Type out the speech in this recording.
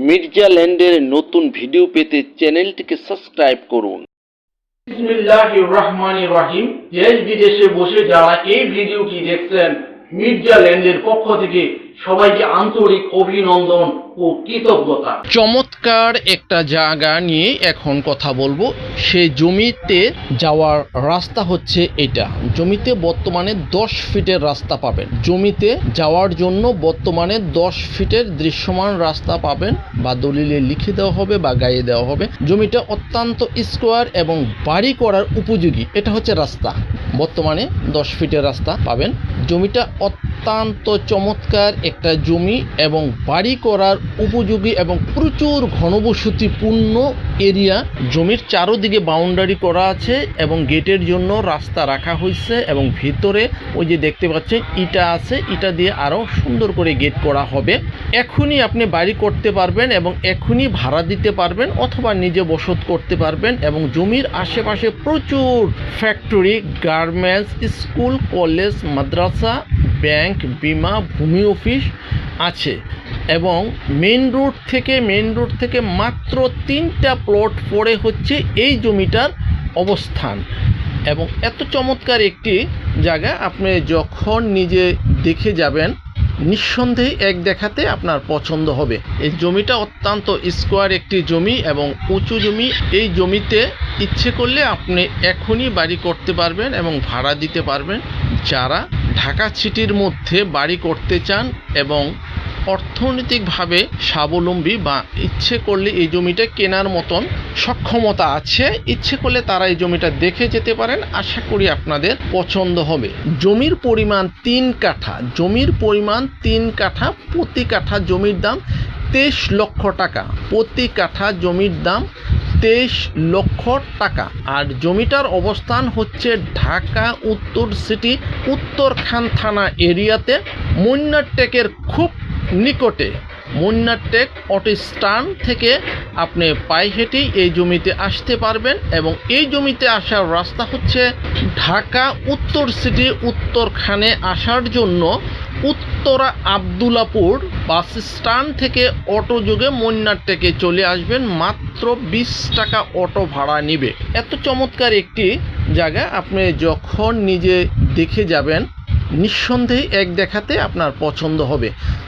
মির্জা ল্যান্ডের নতুন ভিডিও পেতে চ্যানেলটিকে সাবস্ক্রাইব করুন। বিসমিল্লাহির রহমানির রহিম। দেশ বিদেশে বসে যারা এই ভিডিওটি দেখছেন, মির্জা ল্যান্ডের পক্ষ থেকে সবাইকে আন্তরিক অভিনন্দন ও কৃতজ্ঞতা। চমৎকার একটা জায়গা নিয়ে এখন কথা বলবো। সেই জমিতে যাওয়ার রাস্তা হচ্ছে এটা। জমিতে বর্তমানে 10 ফিটের রাস্তা পাবেন। জমিতে যাওয়ার জন্য বর্তমানে 10 ফিটের দৃশ্যমান রাস্তা পাবেন, বা দলিলে লিখে দেওয়া হবে বা গাইয়ে দেওয়া হবে। জমিটা অত্যন্ত স্কোয়ার এবং বাড়ি করার উপযোগী। এটা হচ্ছে রাস্তা। বর্তমানে 10 ফিটের রাস্তা পাবেন। জমিটা অত্যন্ত চমৎকার একটা জমি এবং বাড়ি করার উপযোগী এবং প্রচুর ঘনবসতিপূর্ণ এরিয়া। জমির চারোদিকে বাউন্ডারি করা আছে এবং গেটের জন্য রাস্তা রাখা হয়েছে, এবং ভিতরে ওই যে দেখতে পাচ্ছেন ইটা আছে, ইটা দিয়ে আরও সুন্দর করে গেট করা হবে। এখনই আপনি বাড়ি করতে পারবেন এবং এখনই ভাড়া দিতে পারবেন অথবা নিজে বসত করতে পারবেন। এবং জমির আশেপাশে প্রচুর ফ্যাক্টরি, গার্মেন্টস, স্কুল, কলেজ, মাদ্রাসা, ব্যাংক, বিমা, ভূমি অফিস আছে। এবং মেন রোড থেকে মাত্র 3টা প্লট পড়ে হচ্ছে এই জমিটার অবস্থান। এবং এত চমৎকার একটি জায়গা, আপনি যখন নিজে দেখে যাবেন নিঃসন্দেহে এক দেখাতে আপনার পছন্দ হবে। এই জমিটা অত্যন্ত স্কোয়ার একটি জমি এবং উঁচু জমি। এই জমিতে ইচ্ছে করলে আপনি এখনই বাড়ি করতে পারবেন এবং ভাড়া দিতে পারবেন। যারা ঢাকা সিটির মধ্যে বাড়ি করতে চান এবং অর্থনৈতিকভাবে স্বাবলম্বী, বা ইচ্ছে করলে এই জমিটা কেনার মতন সক্ষমতা আছে, ইচ্ছে করলে তারা এই জমিটা দেখে যেতে পারেন। আশা করি আপনাদের পছন্দ হবে। জমির পরিমাণ 3 কাঠা। প্রতি কাঠা জমির দাম 23 লক্ষ টাকা। প্রতি কাঠা জমির দাম 23 লক্ষ টাকা। আর জমিটার অবস্থান হচ্ছে ঢাকা উত্তর সিটি, উত্তরখান থানা এরিয়াতে, মন্নারটেকের খুব নিকটে। মন্নারটেক অটো স্ট্যান্ড থেকে আপনি পায়ে হেঁটেই এই জমিতে আসতে পারবেন। এবং এই জমিতে আসার রাস্তা হচ্ছে ঢাকা উত্তর সিটি, উত্তরখানে আসার জন্য উত্তরা আবদুল্লাপুর বাস স্ট্যান্ড থেকে অটো যোগে মন্নারটেকে চলে আসবেন। মাত্র 20 টাকা অটো ভাড়া নেবে। এত চমৎকার একটি জায়গা, আপনি যখন নিজে দেখে যাবেন নিঃসন্দেহে এক দেখাতে আপনার পছন্দ হবে।